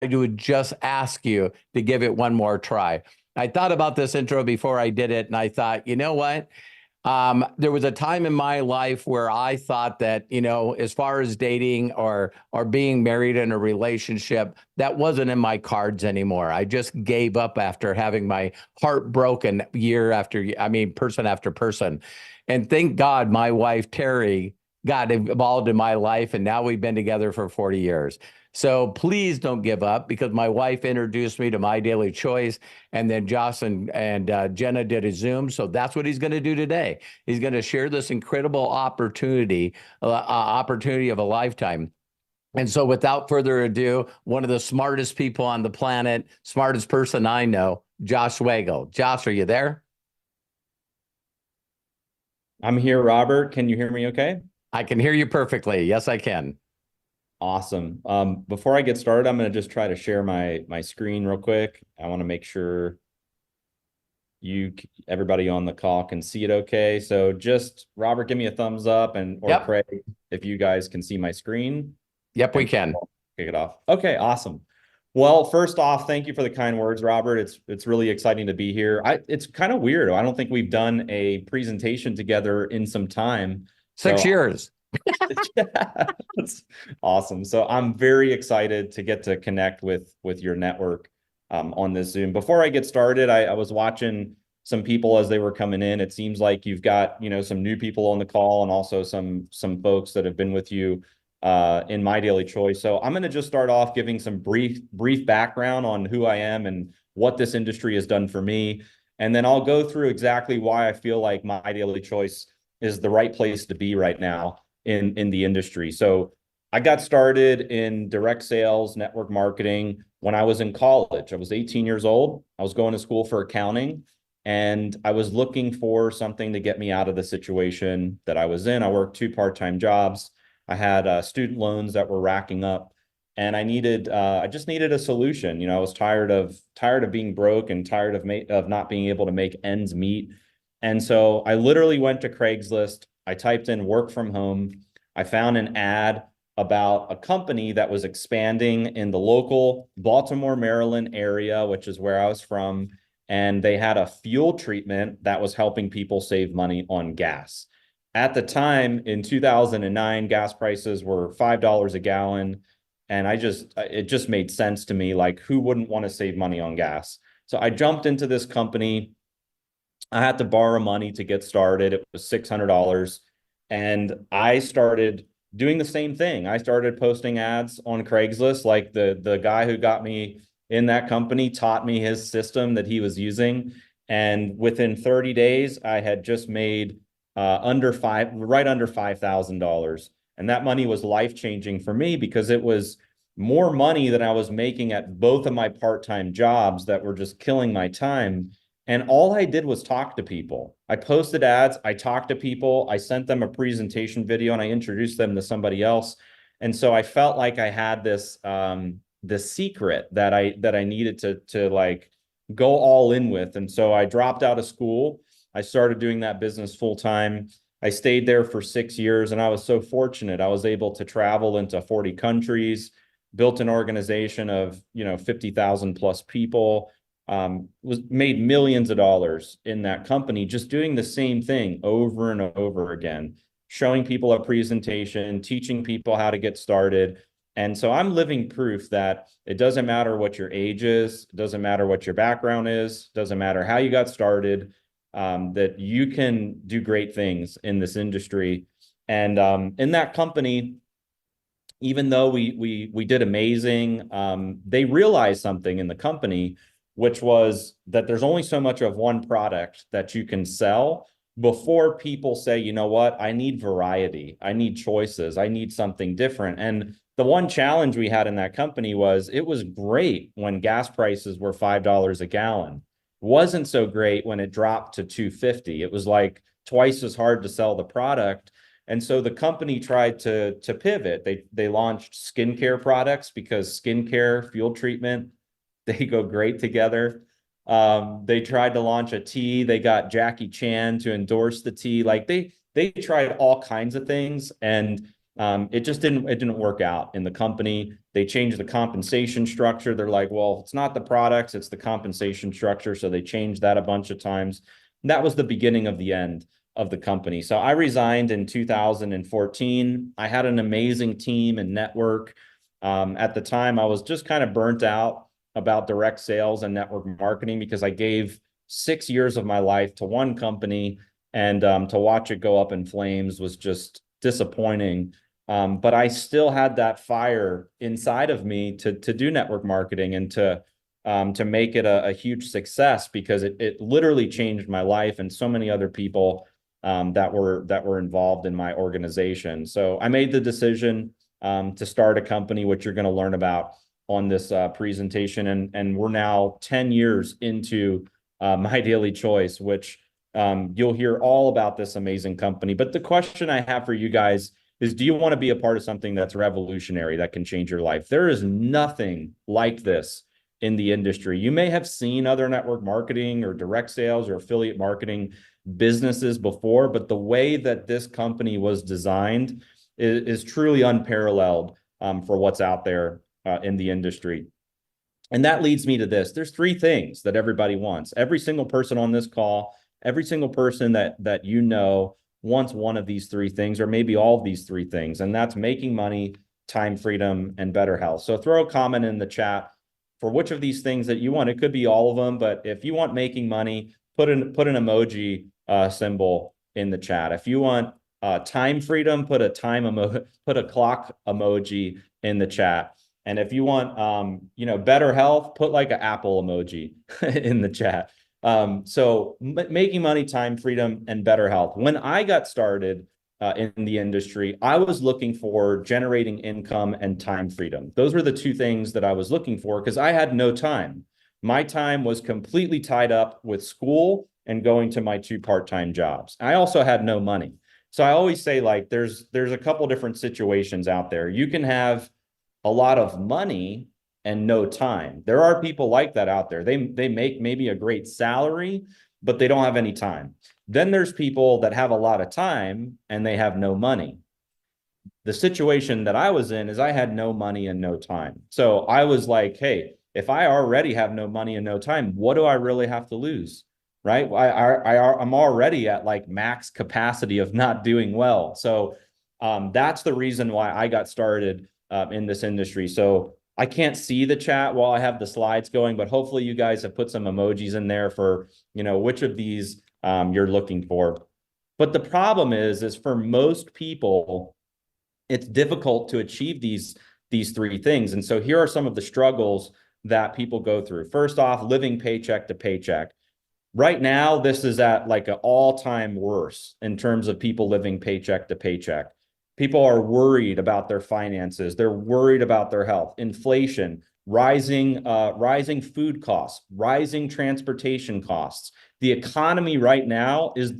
I would just ask you to give it one more try. I thought about this intro before I did it, and I thought, you know what? There was a time in my life where I thought that, as far as dating or being married in a relationship, that wasn't in my cards anymore. I just gave up after having my heart broken year after year, I mean, person after person. And thank God my wife, Terry, got involved in my life, and now we've been together for 40 years. So please don't give up, because my wife introduced me to My Daily Choice, and then Joss and Jenna did a Zoom. So that's what he's going to do today. He's going to share this incredible opportunity of a lifetime. And so without further ado, one of the smartest people on the planet, smartest person I know, Josh Zwagil. Josh, are you there? I'm here, Robert. Can you hear me okay? I can hear you perfectly. Yes, I can. Awesome. Before I get started, I'm going to just try to share my screen real quick. I want to make sure everybody on the call can see it okay. So just Robert, give me a thumbs up, and or Yep. Craig, if you guys can see my screen, Yep, we and can. I'll kick it off. Okay, awesome. Well, first off, thank you for the kind words, Robert. It's really exciting to be here. It's kind of weird. I don't think we've done a presentation together in some time. Six So years. that's awesome. So I'm very excited to get to connect with your network on this Zoom. Before I get started, I was watching some people as they were coming in. It seems like you've got, some new people on the call, and also some folks that have been with you in My Daily Choice. So I'm going to just start off giving some brief background on who I am and what this industry has done for me. And then I'll go through exactly why I feel like My Daily Choice is the right place to be right now in the industry. So I got started in direct sales, network marketing when I was in college. I was 18 years old. I was going to school for accounting, and I was looking for something to get me out of the situation that I was in. I worked two part-time jobs. I had student loans that were racking up, and I just needed a solution. I was tired of being broke, and tired of not being able to make ends meet. And so I literally went to Craigslist. I typed in work from home. I found an ad about a company that was expanding in the local Baltimore, Maryland area, which is where I was from. And they had a fuel treatment that was helping people save money on gas. At the time in 2009, gas prices were $5 a gallon. And it just made sense to me. Like, who wouldn't want to save money on gas? So I jumped into this company. I had to borrow money to get started. It was $600. And I started doing the same thing. I started posting ads on Craigslist. Like the guy who got me in that company taught me his system that he was using. And within 30 days, I had just made right under $5,000. And that money was life-changing for me, because it was more money than I was making at both of my part-time jobs that were just killing my time. And all I did was talk to people. I posted ads, I talked to people, I sent them a presentation video, and I introduced them to somebody else. And so I felt like I had this secret that I needed to like go all in with. And so I dropped out of school. I started doing that business full time. I stayed there for 6 years, and I was so fortunate. I was able to travel into 40 countries, built an organization of 50,000 plus people, was made millions of dollars in that company, just doing the same thing over and over again, showing people a presentation, teaching people how to get started. And so I'm living proof that it doesn't matter what your age is, it doesn't matter what your background is, doesn't matter how you got started, that you can do great things in this industry. And in that company, even though we did amazing, they realized something in the company, which was that there's only so much of one product that you can sell before people say, you know what, I need variety, I need choices, I need something different. And the one challenge we had in that company was, it was great when gas prices were $5 a gallon. Wasn't so great when it dropped to 250. It was like twice as hard to sell the product. And so the company tried to pivot. They launched skincare products, because skincare, fuel treatment, they go great together. They tried to launch a tea. They got Jackie Chan to endorse the tea. Like they tried all kinds of things. And it didn't work out in the company. They changed the compensation structure. They're like, well, it's not the products, it's the compensation structure. So they changed that a bunch of times. And that was the beginning of the end of the company. So I resigned in 2014. I had an amazing team and network. At the time, I was just kind of burnt out about direct sales and network marketing because I gave 6 years of my life to one company, and to watch it go up in flames was just disappointing. But I still had that fire inside of me to do network marketing and to make it a huge success, because it literally changed my life and so many other people that were involved in my organization. So I made the decision to start a company, which you're going to learn about on this presentation. And we're now 10 years into MyDailyChoice, which you'll hear all about this amazing company. But the question I have for you guys is, do you want to be a part of something that's revolutionary, that can change your life? There is nothing like this in the industry. You may have seen other network marketing or direct sales or affiliate marketing businesses before, but the way that this company was designed is truly unparalleled for what's out there in the industry. And that leads me to this. There's three things that everybody wants. Every single person on this call, every single person that you know wants one of these three things, or maybe all of these three things, and that's making money, time freedom, and better health. So throw a comment in the chat for which of these things that you want. It could be all of them, but if you want making money, put an emoji symbol in the chat. If you want time freedom, put a clock emoji in the chat. And if you want better health, put like an apple emoji in the chat. So making money, time freedom, and better health. When I got started in the industry, I was looking for generating income and time freedom. Those were the two things that I was looking for, because I had no time. My time was completely tied up with school and going to my 2 part-time jobs. I also had no money. So I always say, like, there's a couple different situations out there. You can have a lot of money and no time. There are people like that out there. They make maybe a great salary, but they don't have any time. Then there's people that have a lot of time and they have no money. The situation that I was in is I had no money and no time. So I was like, hey, if I already have no money and no time, what do I really have to lose? Right? I'm already at like max capacity of not doing well. So that's the reason why I got started in this industry. So I can't see the chat while I have the slides going, but hopefully you guys have put some emojis in there for, which of these you're looking for. But the problem is for most people, it's difficult to achieve these three things. And so here are some of the struggles that people go through. First off, living paycheck to paycheck. Right now, this is at like an all-time worst in terms of people living paycheck to paycheck. People are worried about their finances. They're worried about their health, inflation, rising food costs, rising transportation costs. The economy right now is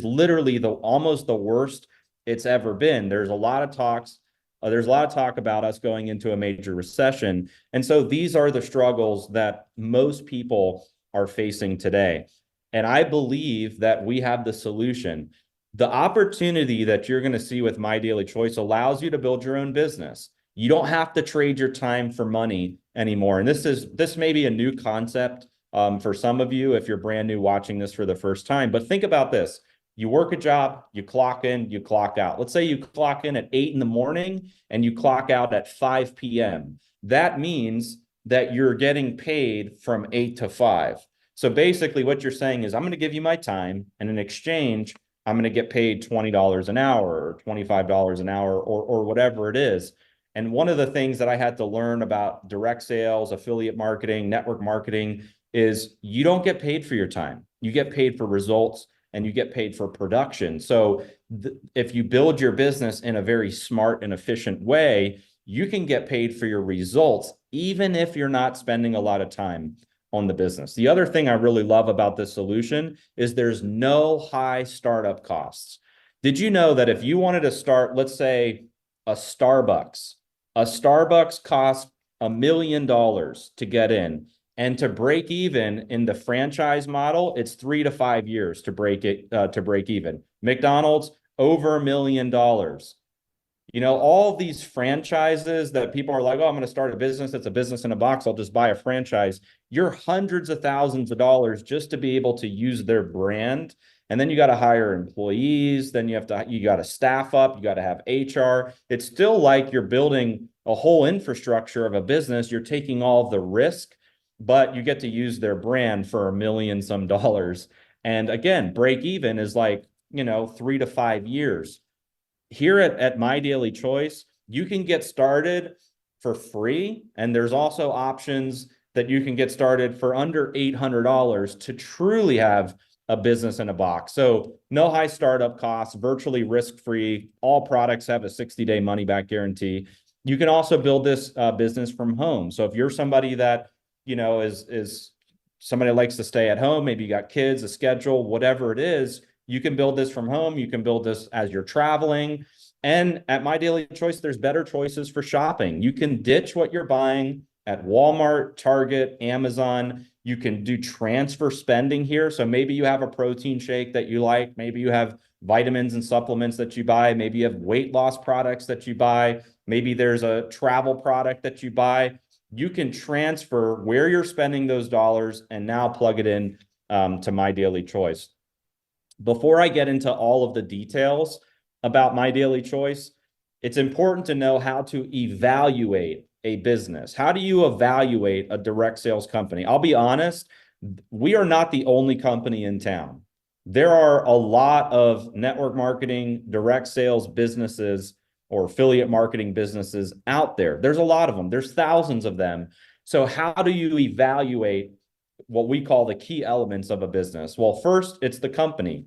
literally almost the worst it's ever been. There's a lot of talk about us going into a major recession. And so these are the struggles that most people are facing today. And I believe that we have the solution. The opportunity that you're going to see with MyDailyChoice allows you to build your own business. You don't have to trade your time for money anymore. And this may be a new concept for some of you if you're brand new watching this for the first time. But think about this. You work a job, you clock in, you clock out. Let's say you clock in at 8 in the morning and you clock out at 5 p.m. That means that you're getting paid from 8 to 5. So basically what you're saying is, I'm going to give you my time, and in exchange, I'm going to get paid $20 an hour or $25 an hour or whatever it is. And one of the things that I had to learn about direct sales, affiliate marketing, network marketing is you don't get paid for your time. You get paid for results and you get paid for production. So if you build your business in a very smart and efficient way, you can get paid for your results, even if you're not spending a lot of time on the business. The other thing I really love about this solution is there's no high startup costs. Did you know that if you wanted to start, let's say a Starbucks costs $1 million to get in, and to break even in the franchise model, it's 3 to 5 years to break even. McDonald's, over $1 million. You know, all these franchises that people are like, oh, I'm going to start a business. It's a business in a box. I'll just buy a franchise. You're hundreds of thousands of dollars just to be able to use their brand. And then you got to hire employees. Then you got to staff up. You got to have HR. It's still like you're building a whole infrastructure of a business. You're taking all of the risk, but you get to use their brand for $1 million some. And again, break even is like, 3 to 5 years. Here at MyDailyChoice, you can get started for free. And there's also options that you can get started for under $800 to truly have a business in a box. So no high startup costs, virtually risk-free. All products have a 60-day money-back guarantee. You can also build this business from home. So if you're somebody that, is somebody that likes to stay at home, maybe you got kids, a schedule, whatever it is, you can build this from home. You can build this as you're traveling. And at MyDailyChoice, there's better choices for shopping. You can ditch what you're buying at Walmart, Target, Amazon. You can do transfer spending here. So maybe you have a protein shake that you like. Maybe you have vitamins and supplements that you buy. Maybe you have weight loss products that you buy. Maybe there's a travel product that you buy. You can transfer where you're spending those dollars and now plug it in to MyDailyChoice. Before I get into all of the details about MyDailyChoice, it's important to know how to evaluate a business. How do you evaluate a direct sales company? I'll be honest, we are not the only company in town. There are a lot of network marketing, direct sales businesses or affiliate marketing businesses out there. There's a lot of them. There's thousands of them. So how do you evaluate what we call the key elements of a business? Well, first, it's the company.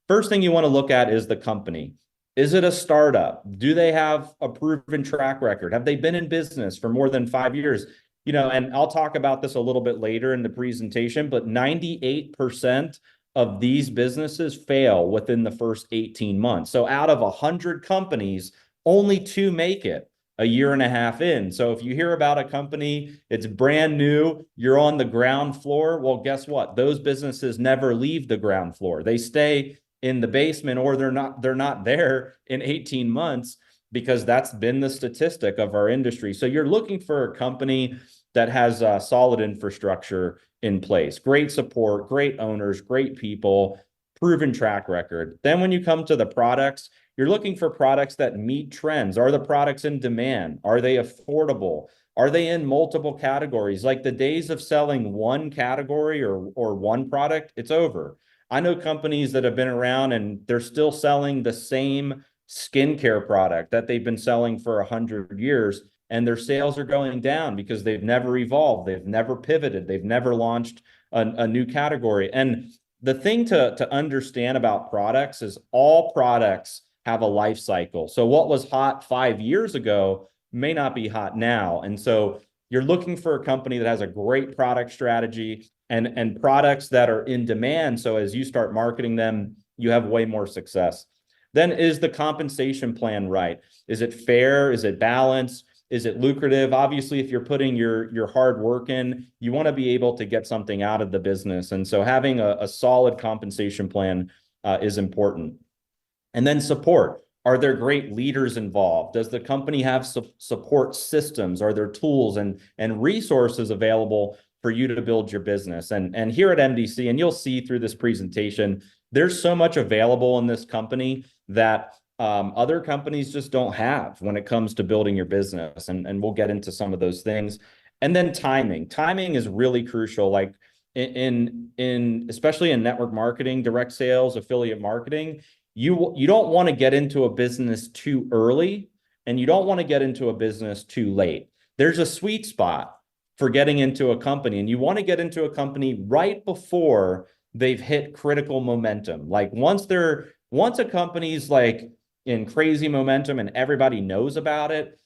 First thing you want to look at is the company. Is it a startup? Do they have a proven track record? Have they been in business for more than 5 years? And I'll talk about this a little bit later in the presentation, but 98% of these businesses fail within the first 18 months. So out of 100 companies, only 2 make it a year and a half in. So if you hear about a company, it's brand new, you're on the ground floor. Well, guess what? Those businesses never leave the ground floor. They stay in the basement, or they're not there in 18 months, because that's been the statistic of our industry. So you're looking for a company that has a solid infrastructure in place, great support, great owners, great people, proven track record. Then when you come to the products, you're looking for products that meet trends. Are the products in demand? Are they affordable? Are they in multiple categories? Like the days of selling one category or one product, it's over. I know companies that have been around and they're still selling the same skincare product that they've been selling for 100 years, and their sales are going down because they've never evolved. They've never pivoted. They've never launched a new category. And the thing to understand about products is all products have a life cycle. So what was hot 5 years ago may not be hot now. And so you're looking for a company that has a great product strategy and products that are in demand. So as you start marketing them, you have way more success. Then, is the compensation plan right? Is it fair? Is it balanced? Is it lucrative? Obviously, if you're putting your hard work in, you want to be able to get something out of the business. And so having a solid compensation plan is important. And then support. Are there great leaders involved? Does the company have support systems? Are there tools and resources available for you to build your business? And here at MDC, and you'll see through this presentation, there's so much available in this company that other companies just don't have when it comes to building your business. And we'll get into some of those things. And then timing. Timing is really crucial. Like especially in network marketing, direct sales, affiliate marketing, you don't want to get into a business too early, and you don't want to get into a business too late. There's a sweet spot for getting into a company, and you want to get into a company right before they've hit critical momentum. Like once a company's like in crazy momentum and everybody knows about it,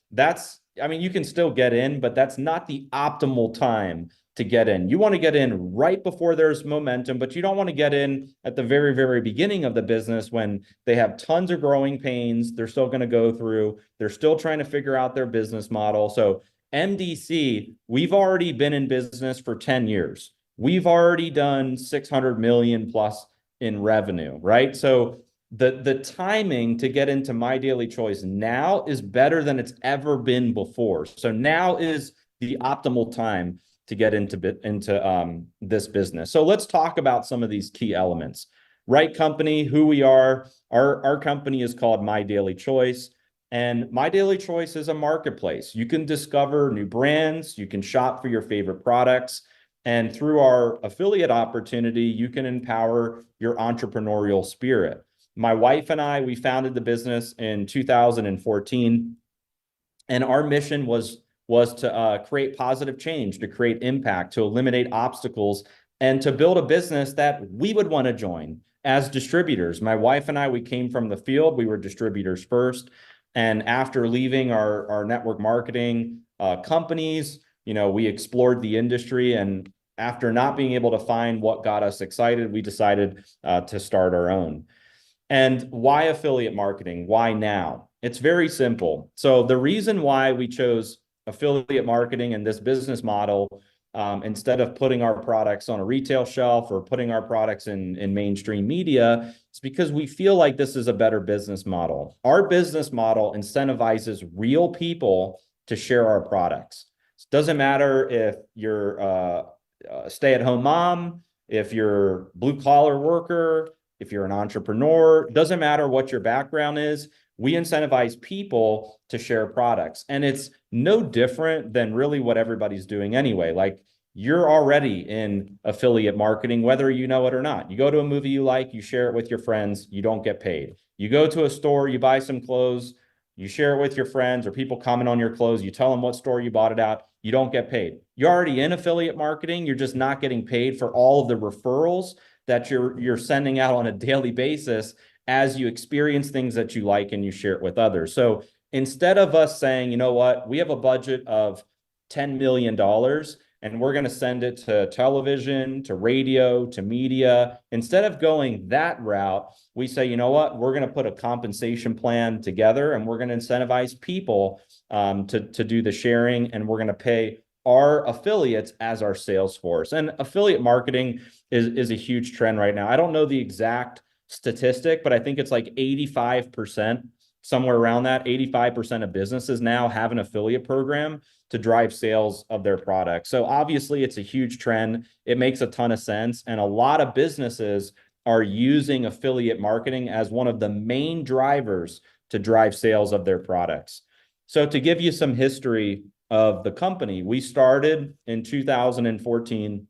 you can still get in, but that's not the optimal time to get in. You want to get in right before there's momentum, but you don't want to get in at the very, very beginning of the business when they have tons of growing pains. They're still going to go through. They're still trying to figure out their business model. So MDC, we've already been in business for 10 years. We've already done 600 million plus in revenue, right? So the timing to get into My Daily Choice now is better than it's ever been before. So now is the optimal time to get into this business. So let's talk about some of these key elements. Right company, who we are. Our company is called My Daily Choice. And My Daily Choice is a marketplace. You can discover new brands, you can shop for your favorite products, and through our affiliate opportunity, you can empower your entrepreneurial spirit. My wife and I, we founded the business in 2014, and our mission was to create positive change, to create impact, to eliminate obstacles, and to build a business that we would want to join as distributors. My wife and I, we came from the field. We were distributors first. And after leaving our network marketing companies, we explored the industry. And after not being able to find what got us excited, we decided to start our own. And why affiliate marketing? Why now? It's very simple. So the reason why we chose affiliate marketing and this business model, instead of putting our products on a retail shelf or putting our products in mainstream media, it's because we feel like this is a better business model. Our business model incentivizes real people to share our products. It doesn't matter if you're a stay-at-home mom, if you're blue-collar worker, if you're an entrepreneur, it doesn't matter what your background is. We incentivize people to share products. And it's no different than really what everybody's doing anyway. Like, you're already in affiliate marketing, whether you know it or not. You go to a movie you like, you share it with your friends, you don't get paid. You go to a store, you buy some clothes, you share it with your friends, or people comment on your clothes, you tell them what store you bought it at, you don't get paid. You're already in affiliate marketing, you're just not getting paid for all of the referrals that you're sending out on a daily basis as you experience things that you like and you share it with others. So instead of us saying, you know what, we have a budget of $10 million and we're going to send it to television, to radio, to media, instead of going that route, we say, you know what, we're going to put a compensation plan together and we're going to incentivize people to do the sharing, and we're going to pay our affiliates as our sales force. And affiliate marketing is a huge trend right now. I don't know the exact statistic, but I think it's like 85%, somewhere around that. 85% of businesses now have an affiliate program to drive sales of their products. So obviously it's a huge trend. It makes a ton of sense. And a lot of businesses are using affiliate marketing as one of the main drivers to drive sales of their products. So to give you some history of the company, we started in 2014,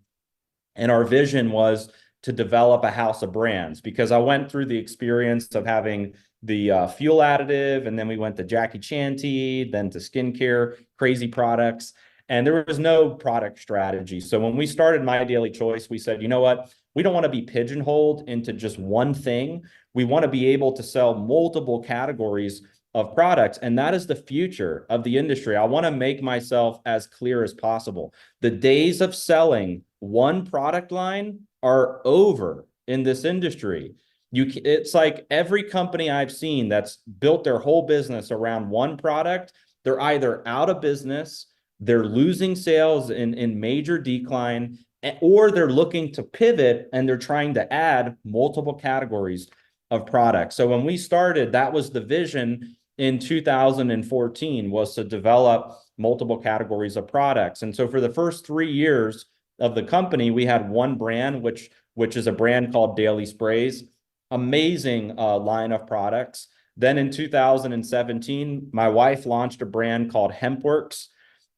and our vision was to develop a house of brands, because I went through the experience of having the fuel additive, and then we went to Jackie Chan tea, then to skincare, crazy products, and there was no product strategy. So when we started My Daily Choice, we said, you know what? We don't want to be pigeonholed into just one thing. We want to be able to sell multiple categories of products. And that is the future of the industry. I want to make myself as clear as possible. The days of selling one product line are over in this industry. It's like every company I've seen that's built their whole business around one product, they're either out of business, they're losing sales in major decline, or they're looking to pivot and they're trying to add multiple categories of products. So when we started, that was the vision in 2014, was to develop multiple categories of products. And so for the first 3 years of the company, we had one brand, which is a brand called Daily Sprays, amazing line of products. Then in 2017, my wife launched a brand called HempWorks.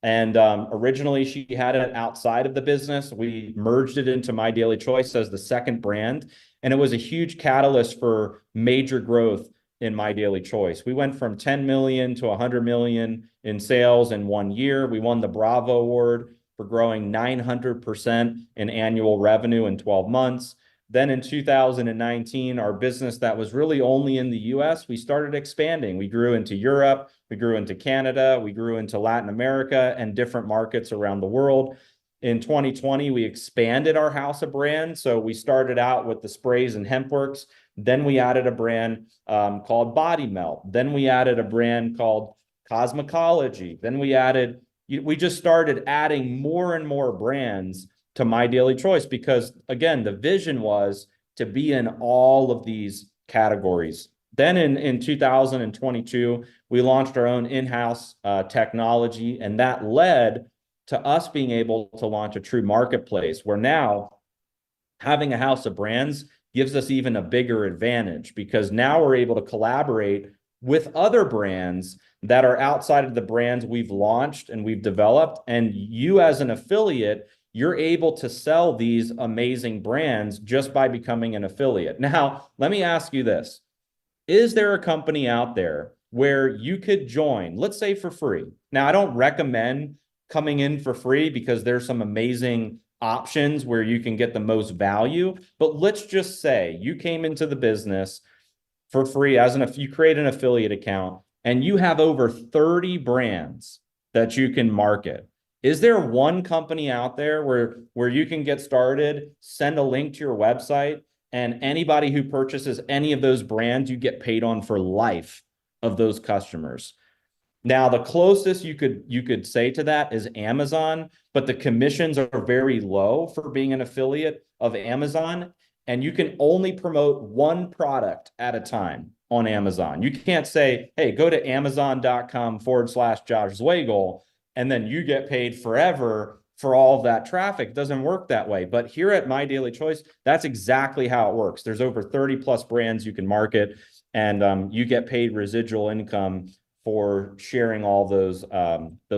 And originally she had it outside of the business. We merged it into My Daily Choice as the second brand. And it was a huge catalyst for major growth in My Daily Choice. We went from 10 million to 100 million in sales in 1 year. We won the Bravo Award for growing 900% in annual revenue in 12 months. Then in 2019, our business that was really only in the US, we started expanding. We grew into Europe, we grew into Canada, we grew into Latin America and different markets around the world. In 2020, we expanded our house of brands. So we started out with the sprays and HempWorks. Then we added a brand called Body Melt. Then we added a brand called Cosmecology. Then we just started adding more and more brands to My Daily Choice, because again, the vision was to be in all of these categories. Then in 2022, we launched our own in-house technology, and that led to us being able to launch a true marketplace where now having a house of brands gives us even a bigger advantage because now we're able to collaborate with other brands that are outside of the brands we've launched and we've developed. And you, as an affiliate, you're able to sell these amazing brands just by becoming an affiliate. Now, let me ask you this. Is there a company out there where you could join, let's say for free? Now, I don't recommend coming in for free because there's some amazing options where you can get the most value. But let's just say you came into the business for free you create an affiliate account and you have over 30 brands that you can market. Is there one company out there where you can get started, send a link to your website, and anybody who purchases any of those brands, you get paid on for life of those customers? Now, the closest you could say to that is Amazon, but the commissions are very low for being an affiliate of Amazon, and you can only promote one product at a time on Amazon. You can't say, hey, go to amazon.com/Josh Zwagil, and then you get paid forever for all of that traffic. It doesn't work that way. But here at My Daily Choice, that's exactly how it works. There's over 30 plus brands you can market, and you get paid residual income for sharing all those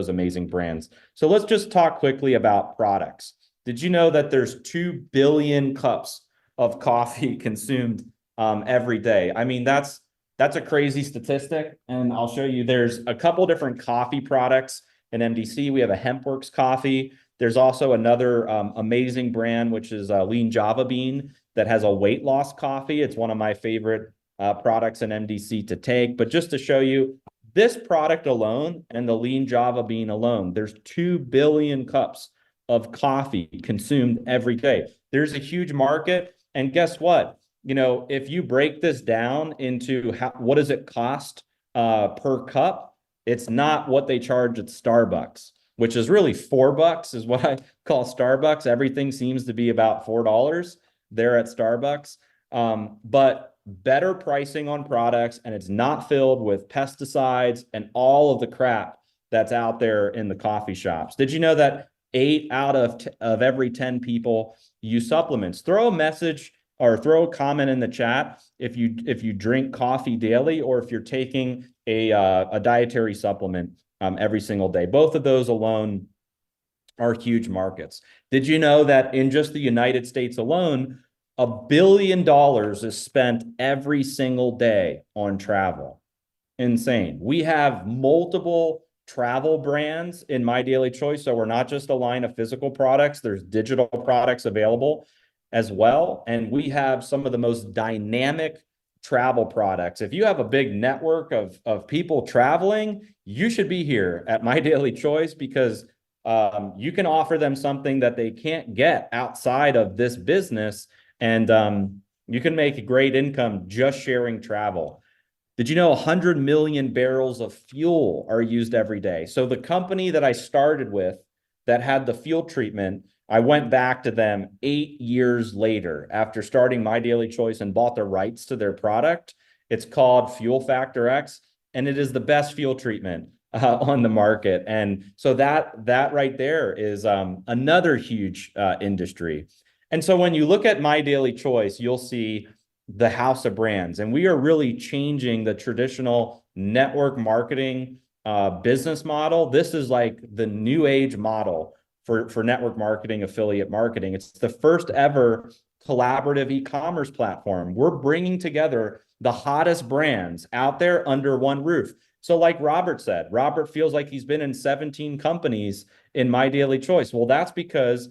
amazing brands. So let's just talk quickly about products. Did you know that there's 2 billion cups of coffee consumed every day? I mean, that's a crazy statistic. And I'll show you, there's a couple different coffee products in MDC. We have a HempWorks coffee. There's also another amazing brand, which is Lean Java Bean, that has a weight loss coffee. It's one of my favorite products in MDC to take. But just to show you, this product alone and the Lean Java Bean alone, there's 2 billion cups of coffee consumed every day. There's a huge market. And guess what? You know, if you break this down into what does it cost per cup, it's not what they charge at Starbucks, which is really $4 is what I call Starbucks. Everything seems to be about $4 there at Starbucks. But better pricing on products, and it's not filled with pesticides and all of the crap that's out there in the coffee shops. Did you know that 8 out of every 10 people use supplements? Throw a message or throw a comment in the chat if you drink coffee daily or if you're taking a dietary supplement every single day. Both of those alone are huge markets. Did you know that in just the United States alone, $1 billion is spent every single day on travel? Insane. We have multiple travel brands in My Daily Choice. So we're not just a line of physical products. There's digital products available as well. And we have some of the most dynamic travel products. If you have a big network of people traveling, you should be here at My Daily Choice because you can offer them something that they can't get outside of this business. And you can make a great income just sharing travel. Did you know 100 million barrels of fuel are used every day? So the company that I started with that had the fuel treatment, I went back to them 8 years later after starting My Daily Choice and bought the rights to their product. It's called Fuel Factor X, and it is the best fuel treatment on the market. And so that right there is another huge industry. And so when you look at My Daily Choice, you'll see the house of brands, and we are really changing the traditional network marketing business model. This is like the new age model for network marketing, affiliate marketing. It's the first ever collaborative e-commerce platform. We're bringing together the hottest brands out there under one roof. So like Robert said, Robert feels like he's been in 17 companies in My Daily Choice. Well, that's because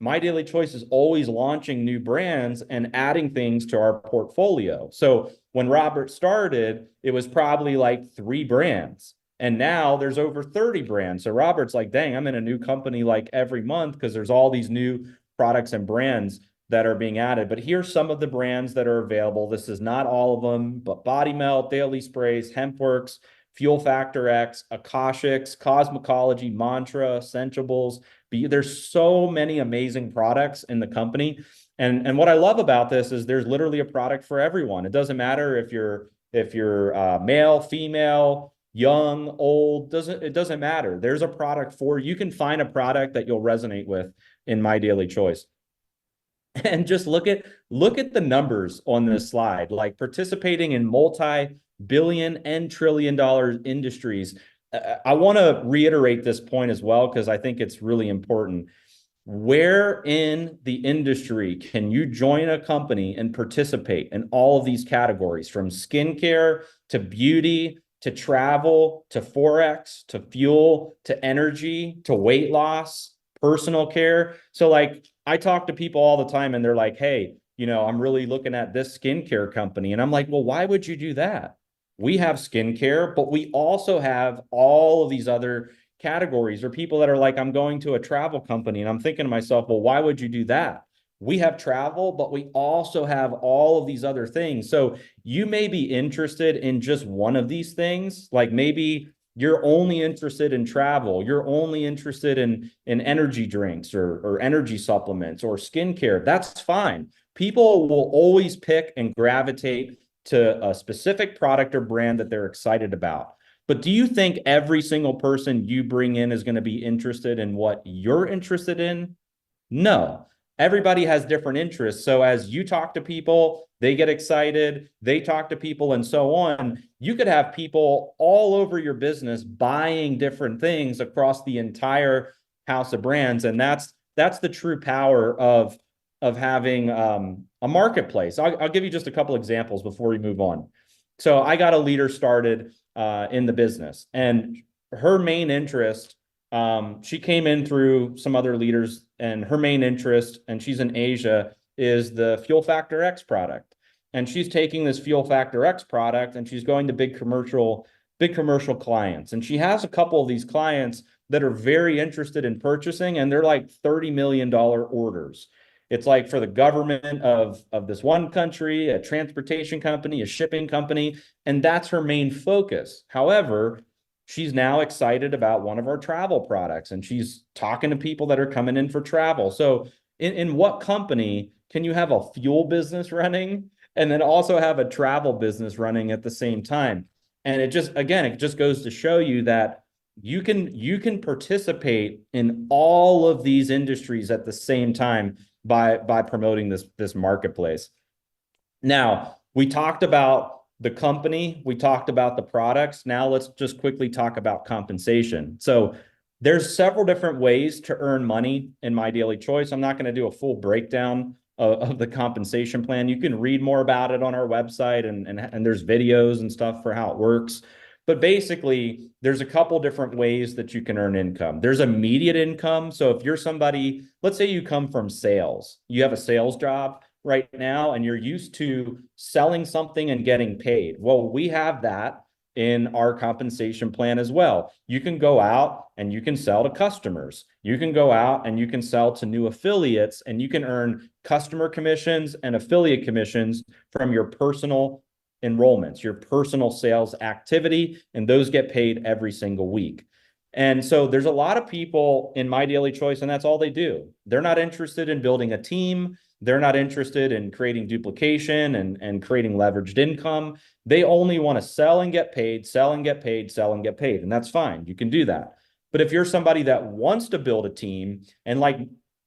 My Daily Choice is always launching new brands and adding things to our portfolio. So when Robert started, it was probably like 3 brands. And now there's over 30 brands. So Robert's like, dang, I'm in a new company like every month because there's all these new products and brands that are being added. But here's some of the brands that are available. This is not all of them, but Body Melt, Daily Sprays, HempWorks, Fuel Factor X, Akashics, Cosmecology, Mantra, Essentiables, There's so many amazing products in the company. And what I love about this is there's literally a product for everyone. It doesn't matter if you're male, female, young, old, it doesn't matter. There's a product for you. Can find a product that you'll resonate with in My Daily Choice. And just look at the numbers on this slide, like participating in multi-billion and trillion-dollar industries. I want to reiterate this point as well, because I think it's really important. Where in the industry can you join a company and participate in all of these categories, from skincare to beauty to travel to Forex to fuel to energy to weight loss, personal care? So like, I talk to people all the time and they're like, hey, I'm really looking at this skincare company. And I'm like, well, why would you do that? We have skincare, but we also have all of these other categories. Or people that are like, I'm going to a travel company, and I'm thinking to myself, well, why would you do that? We have travel, but we also have all of these other things. So you may be interested in just one of these things. Like maybe you're only interested in travel, you're only interested in energy drinks or energy supplements or skincare. That's fine. People will always pick and gravitate to a specific product or brand that they're excited about. But do you think every single person you bring in is going to be interested in what you're interested in? No. Everybody has different interests. So as you talk to people, they get excited, they talk to people, and so on. You could have people all over your business buying different things across the entire house of brands. And that's the true power of having a marketplace. I'll give you just a couple examples before we move on. So I got a leader started in the business, and her main interest, she came in through some other leaders, and her main interest, and she's in Asia, is the Fuel Factor X product. And she's taking this Fuel Factor X product and she's going to big commercial clients. And she has a couple of these clients that are very interested in purchasing, and they're like $30 million orders. It's like for the government of this one country, a transportation company, a shipping company, and that's her main focus. However, she's now excited about one of our travel products, and she's talking to people that are coming in for travel. So in what company can you have a fuel business running and then also have a travel business running at the same time? And it just goes to show you that you can participate in all of these industries at the same time by promoting this marketplace. Now, we talked about the company, we talked about the products. Now let's just quickly talk about compensation. So there's several different ways to earn money in My Daily Choice. I'm not going to do a full breakdown of the compensation plan. You can read more about it on our website, and there's videos and stuff for how it works. But basically, there's a couple different ways that you can earn income. There's immediate income. So if you're somebody, let's say you come from sales, you have a sales job right now, and you're used to selling something and getting paid. Well, we have that in our compensation plan as well. You can go out and you can sell to customers. You can go out and you can sell to new affiliates, and you can earn customer commissions and affiliate commissions from your personal enrollments, your personal sales activity, and those get paid every single week. And so there's a lot of people in My Daily Choice, and that's all they do. They're not interested in building a team. They're not interested in creating duplication and creating leveraged income. They only want to sell and get paid, sell and get paid, sell and get paid. And that's fine. You can do that. But if you're somebody that wants to build a team, and like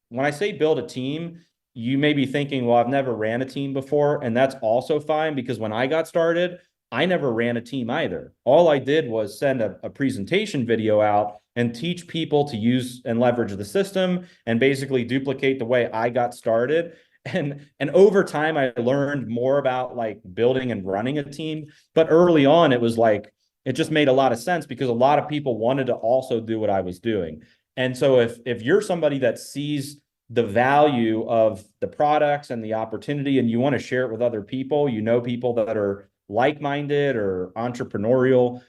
when I say build a team, you may be thinking, well, I've never ran a team before. And that's also fine, because when I got started, I never ran a team either. All I did was send a presentation video out and teach people to use and leverage the system and basically duplicate the way I got started. And over time, I learned more about like building and running a team. But early on, it was like, it just made a lot of sense because a lot of people wanted to also do what I was doing. And so if you're somebody that sees the value of the products and the opportunity, and you want to share it with other people, people that are like-minded or entrepreneurial,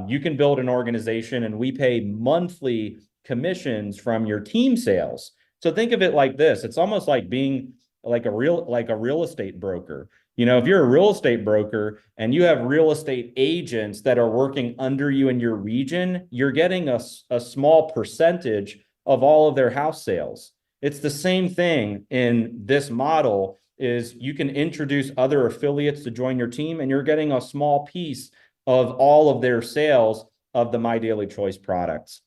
you can build an organization, and we pay monthly commissions from your team sales. So think of it like this. It's almost like being like a real estate broker. If you're a real estate broker and you have real estate agents that are working under you in your region, you're getting a small percentage of all of their house sales. It's the same thing in this model is you can introduce other affiliates to join your team and you're getting a small piece of all of their sales of the My Daily Choice products.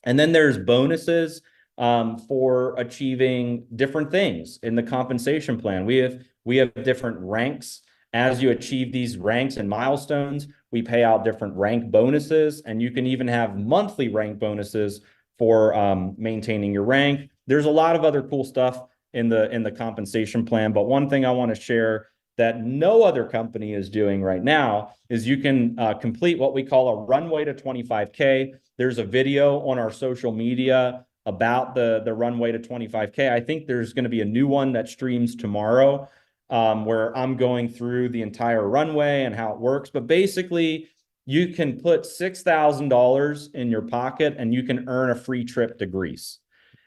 And then there's bonuses for achieving different things in the compensation plan. We have different ranks. As you achieve these ranks and milestones, we pay out different rank bonuses, and you can even have monthly rank bonuses for maintaining your rank. There's a lot of other cool stuff in the compensation plan, but one thing I want to share that no other company is doing right now is you can complete what we call a runway to 25K. There's a video on our social media about the runway to 25K. I think there's going to be a new one that streams tomorrow where I'm going through the entire runway and how it works. But basically, you can put $6,000 in your pocket and you can earn a free trip to Greece.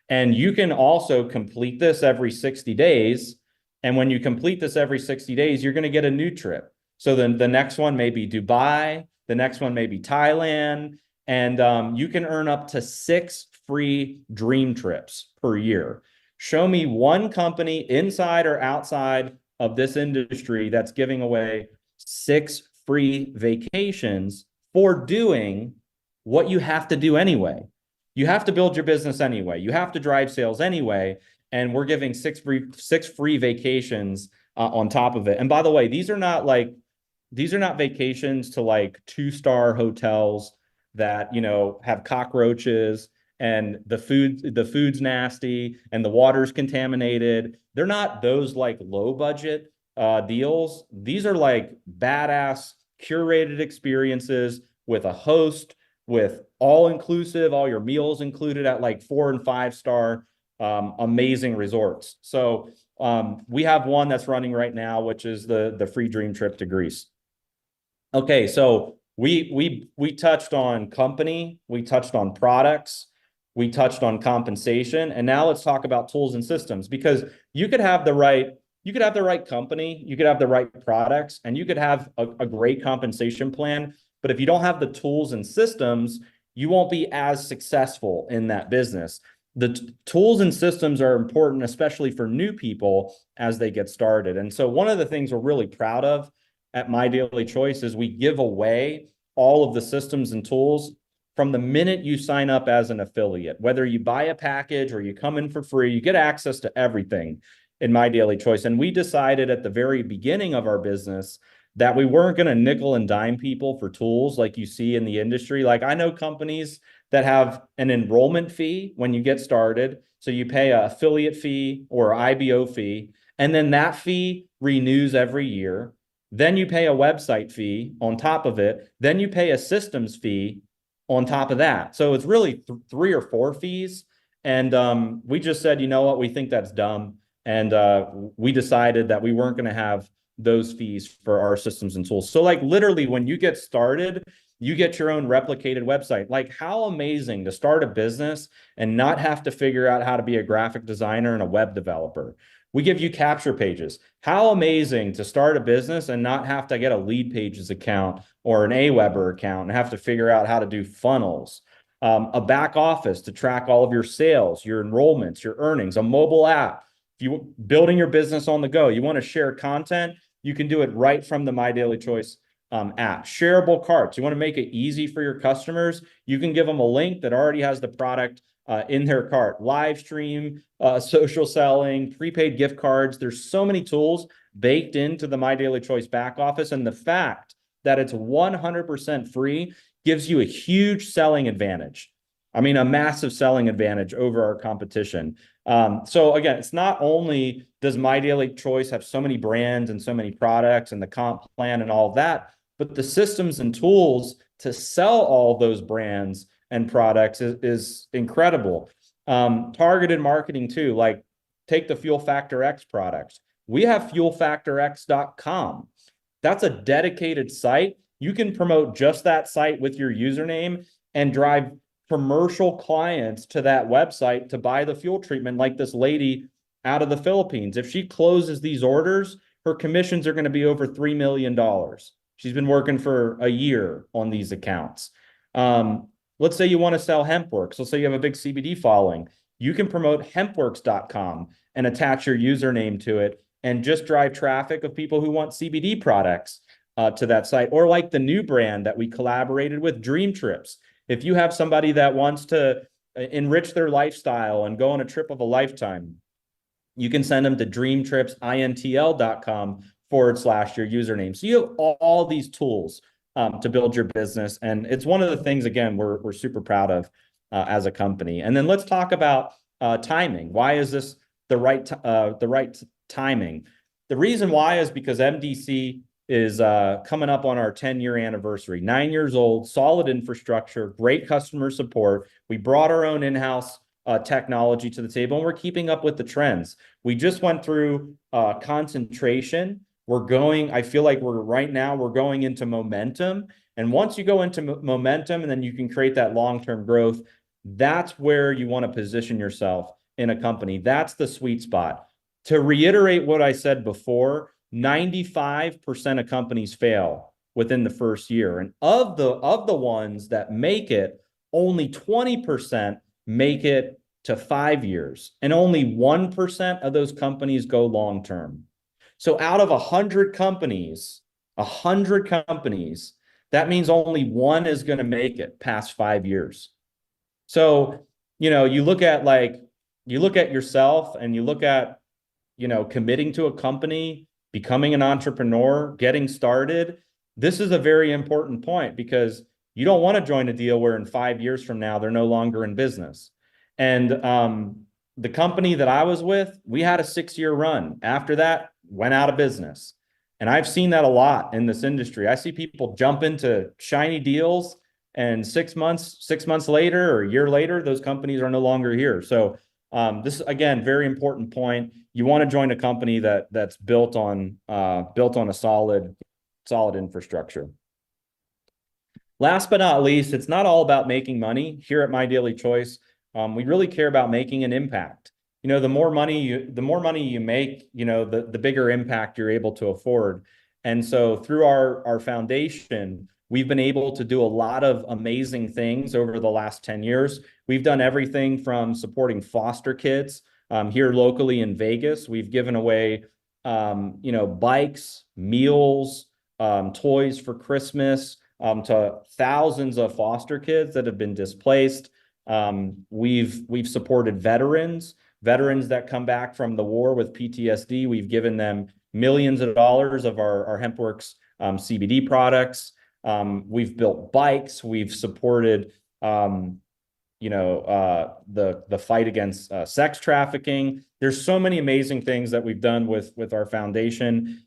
And you can also complete this every 60 days. And when you complete this every 60 days, you're going to get a new trip. So then the next one may be Dubai. The next one may be Thailand. And you can earn up to 6 free dream trips per year. Show me one company inside or outside of this industry that's giving away 6 free vacations for doing what you have to do anyway. You have to build your business anyway. You have to drive sales anyway. And we're giving 6 free vacations on top of it. And by the way, these are not vacations to like 2-star hotels that, have cockroaches and the food's nasty and the water's contaminated. They're not those like low budget deals. These are like badass curated experiences with a host, with all inclusive, all your meals included at like 4 and 5-star amazing resorts. So we have one that's running right now, which is the free dream trip to Greece. Okay, so we touched on company, we touched on products, we touched on compensation, and now let's talk about tools and systems, because you could have the right company, you could have the right products, and you could have a great compensation plan. But if you don't have the tools and systems, you won't be as successful in that business. The tools and systems are important, especially for new people as they get started. And so one of the things we're really proud of at My Daily Choice is we give away all of the systems and tools from the minute you sign up as an affiliate. Whether you buy a package or you come in for free, you get access to everything in My Daily Choice. And we decided at the very beginning of our business that we weren't going to nickel and dime people for tools like you see in the industry. Like I know companies that have an enrollment fee when you get started. So you pay an affiliate fee or IBO fee, and then that fee renews every year. Then you pay a website fee on top of it. Then you pay a systems fee on top of that. So it's really 3 or 4 fees. And we just said, you know what, we think that's dumb. And we decided that we weren't going to have those fees for our systems and tools. So like literally when you get started, you get your own replicated website. Like how amazing to start a business and not have to figure out how to be a graphic designer and a web developer. We give you capture pages. How amazing to start a business and not have to get a Lead Pages account or an Aweber account and have to figure out how to do funnels, a back office to track all of your sales, your enrollments, your earnings, a mobile app. If you're building your business on the go, you want to share content, you can do it right from the My Daily Choice app. Shareable carts. You want to make it easy for your customers. You can give them a link that already has the product in their cart. Live stream, social selling, prepaid gift cards. There's so many tools baked into the My Daily Choice back office. And the fact that it's 100% free gives you a huge selling advantage. I mean, a massive selling advantage over our competition. So again, it's not only does My Daily Choice have so many brands and so many products and the comp plan and all of that, but the systems and tools to sell all those brands and products is incredible. Targeted marketing too, like take the Fuel Factor X products. We have fuelfactorx.com. That's a dedicated site. You can promote just that site with your username and drive commercial clients to that website to buy the fuel treatment, like this lady out of the Philippines. If she closes these orders, her commissions are going to be over $3 million. She's been working for a year on these accounts. Let's say you want to sell HempWorks. Let's say you have a big CBD following. You can promote hempworks.com and attach your username to it and just drive traffic of people who want CBD products to that site. Or like the new brand that we collaborated with, Dream Trips. If you have somebody that wants to enrich their lifestyle and go on a trip of a lifetime, you can send them to dreamtripsintl.com/your username. So you have all these tools to build your business. And it's one of the things, again, we're super proud of as a company. And then let's talk about timing. Why is this the right timing? The reason why is because MDC is coming up on our 10-year anniversary, 9 years old, solid infrastructure, great customer support. We brought our own in-house technology to the table, and we're keeping up with the trends. We just went through concentration. I feel like right now we're going into momentum. And once you go into momentum and then you can create that long-term growth, that's where you want to position yourself in a company. That's the sweet spot. To reiterate what I said before, 95% of companies fail within the first year. And of the ones that make it, only 20% make it to 5 years. And only 1% of those companies go long-term. So out of 100 companies, that means only one is going to make it past 5 years. So, you look at yourself and you look at, committing to a company, becoming an entrepreneur, getting started. This is a very important point because you don't want to join a deal where in 5 years from now, they're no longer in business. And the company that I was with, we had a 6-year run. After that, went out of business. And I've seen that a lot in this industry. I see people jump into shiny deals and 6 months later or a year later, those companies are no longer here. So this is, again, very important point. You want to join a company that's built on a solid infrastructure. Last but not least, it's not all about making money. Here at MyDailyChoice, we really care about making an impact. The more money you make, the bigger impact you're able to afford. And so through our foundation, we've been able to do a lot of amazing things over the last 10 years. We've done everything from supporting foster kids here locally in Vegas. We've given away, bikes, meals, toys for Christmas to thousands of foster kids that have been displaced. We've supported veterans that come back from the war with PTSD. We've given them millions of dollars of our HempWorks CBD products. We've built bikes. We've supported, the fight against sex trafficking. There's so many amazing things that we've done with our foundation.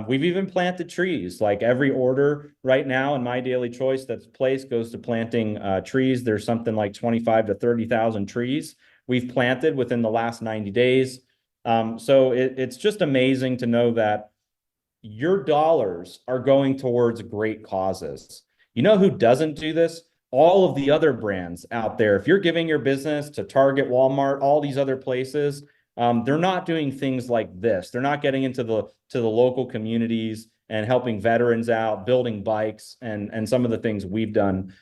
We've even planted trees. Like every order right now in MyDailyChoice that's placed goes to planting trees. There's something like 25 to 30,000 trees we've planted within the last 90 days. So it's just amazing to know that your dollars are going towards great causes. You know who doesn't do this? All of the other brands out there. If you're giving your business to Target, Walmart, all these other places, they're not doing things like this. They're not getting into the local communities and helping veterans out, building bikes, and some of the things we've done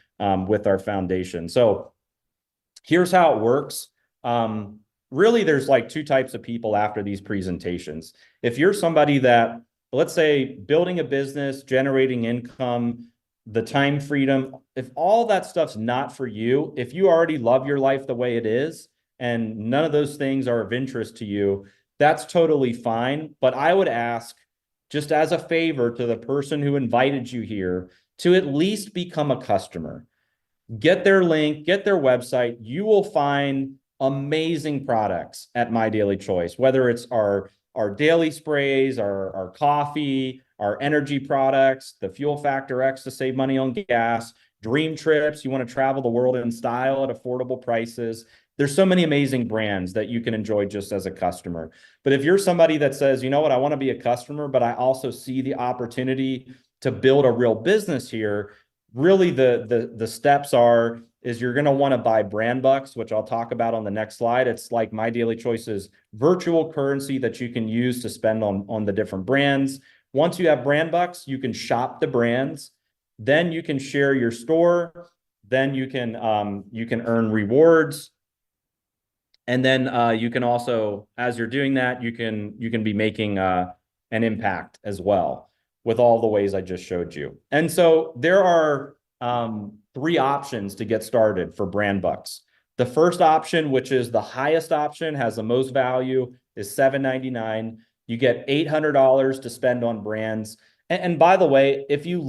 with our foundation. So here's how it works. Really, there's like two types of people after these presentations. If you're somebody that, let's say, building a business, generating income, the time freedom, if all that stuff's not for you, if you already love your life the way it is, and none of those things are of interest to you, that's totally fine. But I would ask, just as a favor to the person who invited you here, to at least become a customer. Get their link, get their website. You will find amazing products at MyDailyChoice, whether it's our daily sprays, our coffee, our energy products, the Fuel Factor X to save money on gas, Dream Trips. You want to travel the world in style at affordable prices. There's so many amazing brands that you can enjoy just as a customer. But if you're somebody that says, you know what, I want to be a customer, but I also see the opportunity to build a real business here, really the steps is you're going to want to buy brand bucks, which I'll talk about on the next slide. It's like MyDailyChoice's virtual currency that you can use to spend on the different brands. Once you have brand bucks, you can shop the brands. Then you can share your store. Then you can earn rewards. And then you can also, as you're doing that, you can be making an impact as well with all the ways I just showed you. And so there are 3 options to get started for brand bucks. The first option, which is the highest option, has the most value, is $7.99. You get $800 to spend on brands. And by the way, if you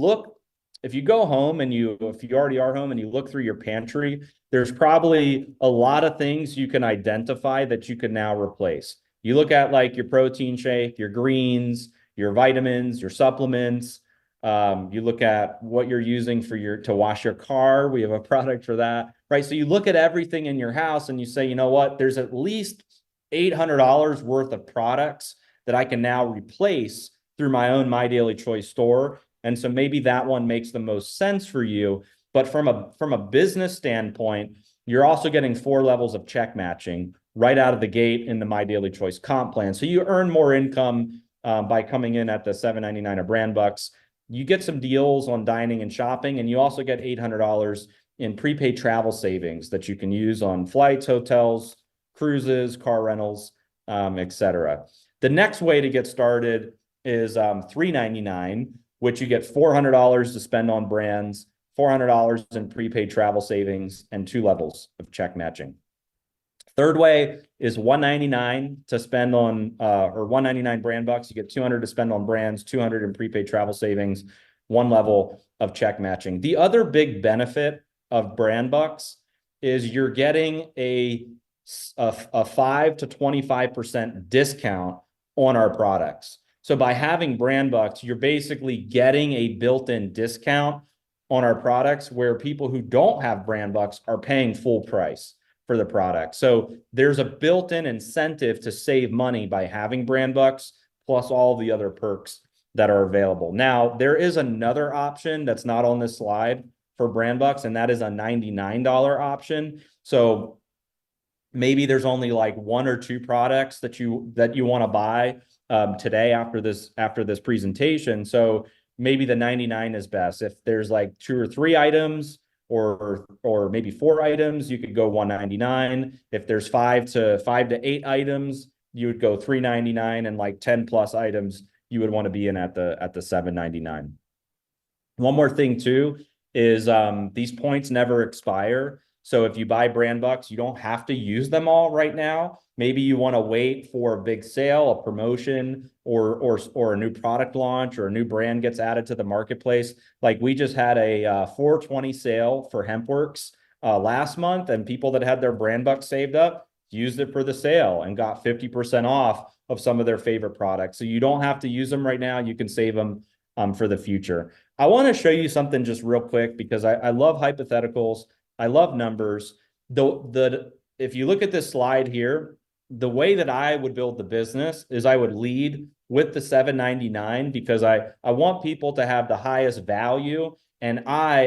go home and if you already are home and you look through your pantry, there's probably a lot of things you can identify that you can now replace. You look at like your protein shake, your greens, your vitamins, your supplements. You look at what you're using to wash your car. We have a product for that, right? So you look at everything in your house and you say, you know what, there's at least $800 worth of products that I can now replace through my own My Daily Choice store. And so maybe that one makes the most sense for you. But from a business standpoint, you're also getting 4 levels of check matching right out of the gate in the My Daily Choice comp plan. So you earn more income by coming in at the $7.99 a brand bucks. You get some deals on dining and shopping, and you also get $800 in prepaid travel savings that you can use on flights, hotels, cruises, car rentals, etc. The next way to get started is $3.99, which you get $400 to spend on brands, $400 in prepaid travel savings, and 2 levels of check matching. Third way is $199 to spend on, or $199 brand bucks. You get $200 to spend on brands, $200 in prepaid travel savings, 1 level of check matching. The other big benefit of brand bucks is you're getting a 5 to 25% discount on our products. So by having brand bucks, you're basically getting a built-in discount on our products where people who don't have brand bucks are paying full price for the product. So there's a built-in incentive to save money by having brand bucks, plus all the other perks that are available. Now, there is another option that's not on this slide for brand bucks, and that is a $99 option. So maybe there's only like 1 or 2 products that you want to buy today after this presentation. So maybe the 99 is best. If there's like 2 or 3 items or maybe 4 items, you could go $199. If there's 5 to 8 items, you would go $399, and like 10 plus items, you would want to be in at the $7.99. One more thing too is these points never expire. So if you buy brand bucks, you don't have to use them all right now. Maybe you want to wait for a big sale, a promotion, or a new product launch, or a new brand gets added to the marketplace. Like we just had a 420 sale for HempWorks last month, and people that had their brand bucks saved up used it for the sale and got 50% off of some of their favorite products. So you don't have to use them right now. You can save them for the future. I want to show you something just real quick because I love hypotheticals. I love numbers. If you look at this slide here, the way that I would build the business is I would lead with the $7.99 because I want people to have the highest value, and I,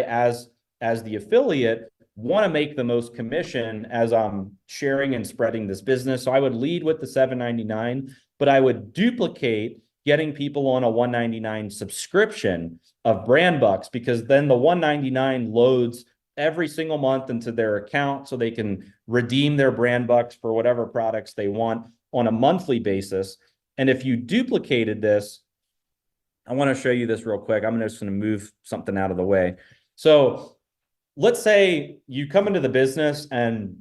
as the affiliate, want to make the most commission as I'm sharing and spreading this business. So I would lead with the $7.99, but I would duplicate getting people on a $199 subscription of brand bucks, because then the $199 loads every single month into their account so they can redeem their brand bucks for whatever products they want on a monthly basis. And if you duplicated this, I want to show you this real quick. I'm just going to move something out of the way. So let's say you come into the business and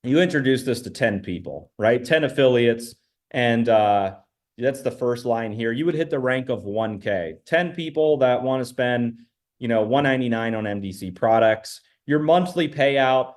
you introduce this to 10 people, right? 10 affiliates. And that's the first line here. You would hit the rank of 1K, 10 people that want to spend $199 on MDC products. Your monthly payout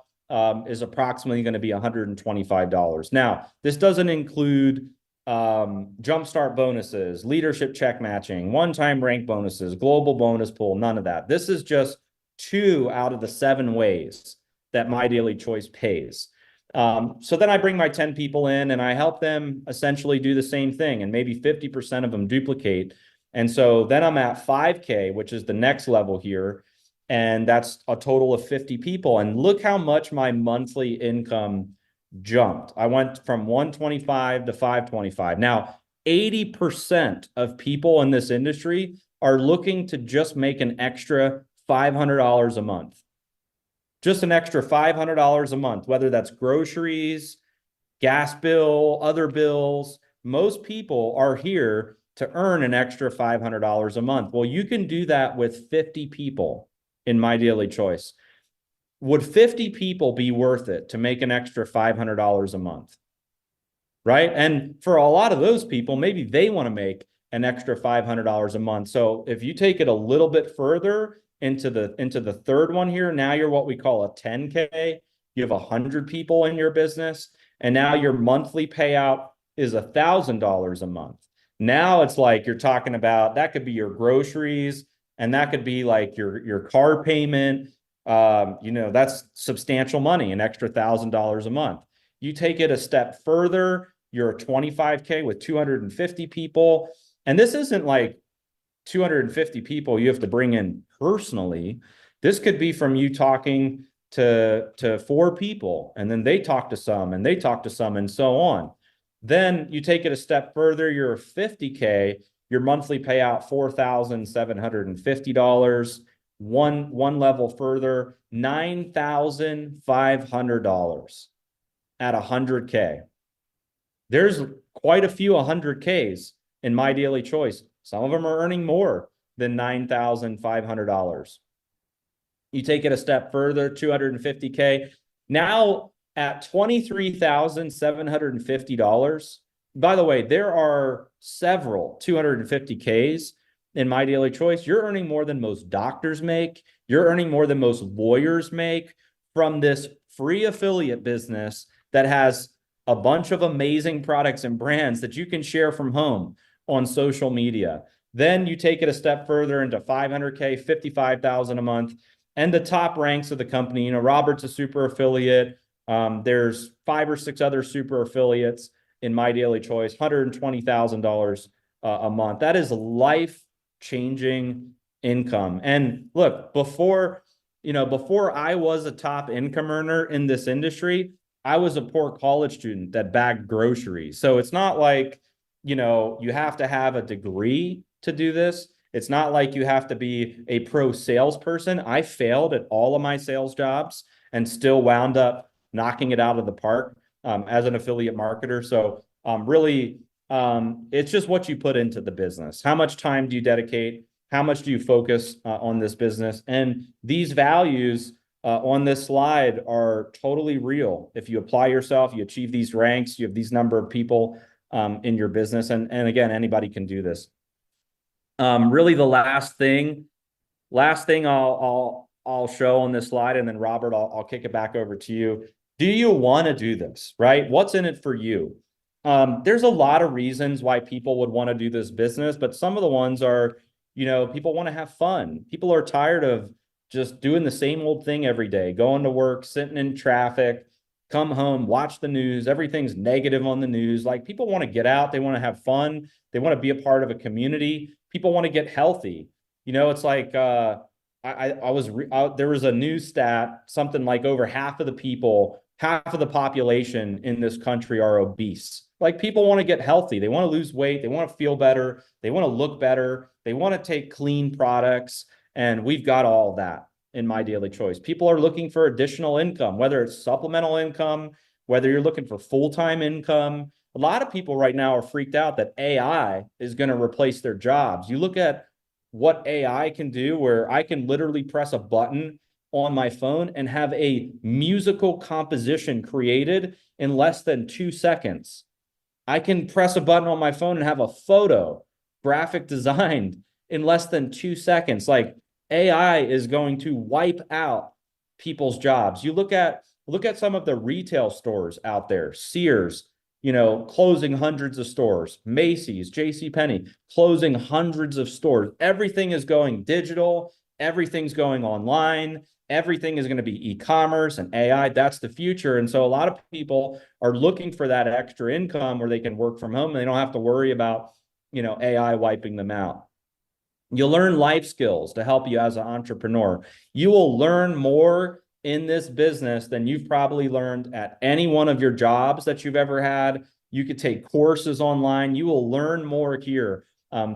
is approximately going to be $125. Now, this doesn't include jumpstart bonuses, leadership check matching, one-time rank bonuses, global bonus pool, none of that. This is just 2 out of the 7 ways that My Daily Choice pays. So then I bring my 10 people in and I help them essentially do the same thing, and maybe 50% of them duplicate. And so then I'm at 5K, which is the next level here. And that's a total of 50 people. And look how much my monthly income jumped. I went from 125 to 525. Now, 80% of people in this industry are looking to just make an extra $500 a month. just an extra $500 a month, whether that's groceries, gas bill, other bills. Most people are here to earn an extra $500 a month. Well, you can do that with 50 people in My Daily Choice. Would 50 people be worth it to make an extra $500 a month? Right? And for a lot of those people, maybe they want to make an extra $500 a month. So if you take it a little bit further into the third one here, now you're what we call a 10K. You have 100 people in your business, and now your monthly payout is $1,000 a month. Now it's like you're talking about, that could be your groceries, and that could be like your car payment. That's substantial money, an extra $1,000 a month. You take it a step further, you're a 25K with 250 people. And this isn't like 250 people you have to bring in personally. This could be from you talking to 4 people, and then they talk to some, and they talk to some, and so on. Then you take it a step further, you're a 50K, your monthly payout $4,750. One level further, $9,500 at 100K. There's quite a few 100Ks in My Daily Choice. Some of them are earning more than $9,500. You take it a step further, 250K. Now at $23,750. By the way, there are several 250Ks in My Daily Choice. You're earning more than most doctors make. You're earning more than most lawyers make from this free affiliate business that has a bunch of amazing products and brands that you can share from home on social media. Then you take it a step further into 500K, 55,000 a month, and the top ranks of the company. Robert's a super affiliate. There's 5 or 6 other super affiliates in My Daily Choice, $120,000 a month. That is life-changing income. And look, before I was a top income earner in this industry, I was a poor college student that bagged groceries. So it's not like, you have to have a degree to do this. It's not like you have to be a pro salesperson. I failed at all of my sales jobs and still wound up knocking it out of the park as an affiliate marketer. So really, it's just what you put into the business. How much time do you dedicate? How much do you focus on this business? And these values on this slide are totally real. If you apply yourself, you achieve these ranks, you have these number of people in your business. And again, anybody can do this. Really the last thing I'll show on this slide, and then Robert, I'll kick it back over to you. Do you want to do this, right? What's in it for you? There's a lot of reasons why people would want to do this business, but some of the ones are, people want to have fun. People are tired of just doing the same old thing every day, going to work, sitting in traffic, come home, watch the news. Everything's negative on the news. Like, people want to get out. They want to have fun. They want to be a part of a community. People want to get healthy. It's like, there was a news stat, something like over half of the population in this country are obese. Like, people want to get healthy. They want to lose weight. They want to feel better. They want to look better. They want to take clean products. And we've got all that in My Daily Choice. People are looking for additional income, whether it's supplemental income, whether you're looking for full-time income. A lot of people right now are freaked out that AI is going to replace their jobs. You look at what AI can do, where I can literally press a button on my phone and have a musical composition created in less than 2 seconds. I can press a button on my phone and have a photo graphic designed in less than 2 seconds. Like, AI is going to wipe out people's jobs. You look at some of the retail stores out there, Sears, closing hundreds of stores, Macy's, JCPenney, closing hundreds of stores. Everything is going digital. Everything's going online. Everything is going to be e-commerce and AI. That's the future. And so a lot of people are looking for that extra income where they can work from home and they don't have to worry about, AI wiping them out. You'll learn life skills to help you as an entrepreneur. You will learn more in this business than you've probably learned at any one of your jobs that you've ever had. You could take courses online. You will learn more here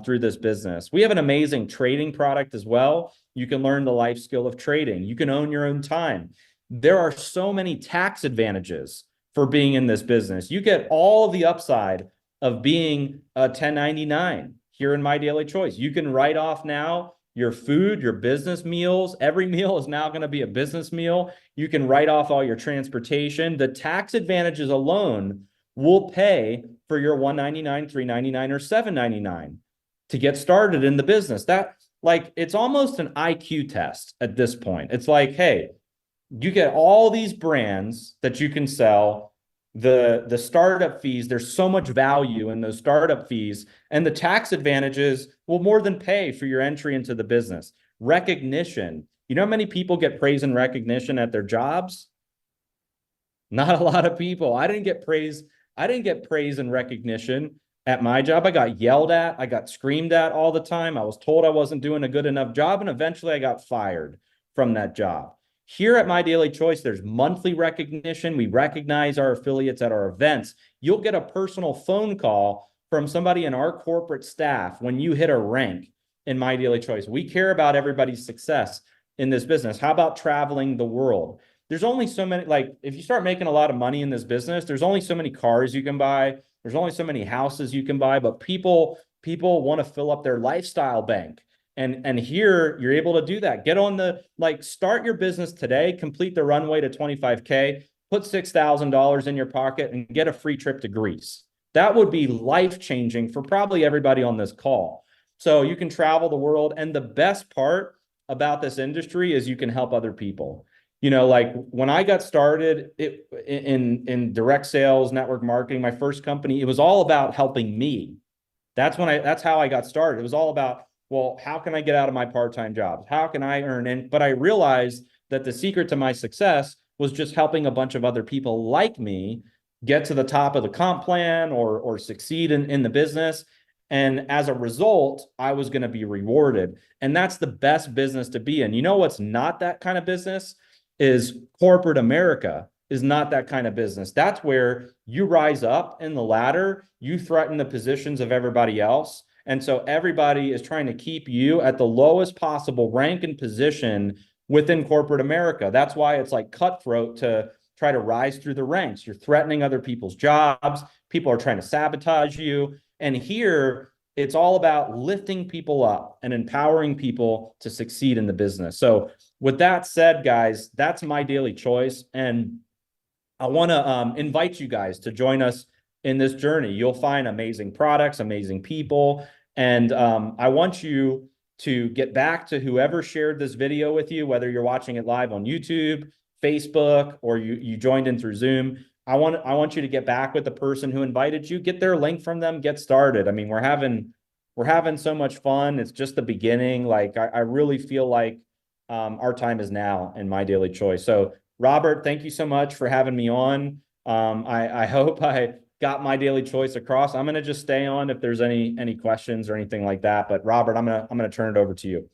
through this business. We have an amazing trading product as well. You can learn the life skill of trading. You can own your own time. there are so many tax advantages for being in this business. You get all the upside of being a 1099 here in My Daily Choice. You can write off now your food, your business meals. Every meal is now going to be a business meal. You can write off all your transportation. The tax advantages alone will pay for your $199, $399, or $799 to get started in the business. That, like, it's almost an IQ test at this point. It's like, hey, you get all these brands that you can sell, the startup fees, there's so much value in those startup fees, and the tax advantages will more than pay for your entry into the business. Recognition. You know how many people get praise and recognition at their jobs? Not a lot of people. I didn't get praise and recognition at my job. I got yelled at, I got screamed at all the time. I was told I wasn't doing a good enough job, and eventually I got fired from that job. Here at My Daily Choice, there's monthly recognition. We recognize our affiliates at our events. You'll get a personal phone call from somebody in our corporate staff when you hit a rank in My Daily Choice. We care about everybody's success in this business. How about traveling the world? There's only so many, like, if you start making a lot of money in this business, there's only so many cars you can buy. There's only so many houses you can buy, but people want to fill up their lifestyle bank. And here you're able to do that. Get on the, like, start your business today, complete the runway to 25K, put $6,000 in your pocket and get a free trip to Greece. That would be life-changing for probably everybody on this call. So you can travel the world. And the best part about this industry is you can help other people. You know, like when I got started in direct sales, network marketing, my first company, it was all about helping me. That's how I got started. It was all about, well, how can I get out of my part-time jobs? How can I earn in? But I realized that the secret to my success was just helping a bunch of other people like me get to the top of the comp plan or succeed in the business. And as a result, I was going to be rewarded. And that's the best business to be in. You know what's not that kind of business? Is corporate America is not that kind of business. That's where you rise up in the ladder, you threaten the positions of everybody else. And so everybody is trying to keep you at the lowest possible rank and position within corporate America. That's why it's like cutthroat to try to rise through the ranks. You're threatening other people's jobs. People are trying to sabotage you. And here, it's all about lifting people up and empowering people to succeed in the business. So with that said, guys, that's My Daily Choice. And I want to invite you guys to join us in this journey. You'll find amazing products, amazing people. And I want you to get back to whoever shared this video with you, whether you're watching it live on YouTube, Facebook, or you joined in through Zoom. I want you to get back with the person who invited you, get their link from them, get started. I mean, we're having so much fun. It's just the beginning. Like, I really feel like our time is now in My Daily Choice. So Robert, thank you so much for having me on. I hope I got My Daily Choice across. I'm going to just stay on if there's any questions or anything like that. But Robert, I'm going to turn it over to you.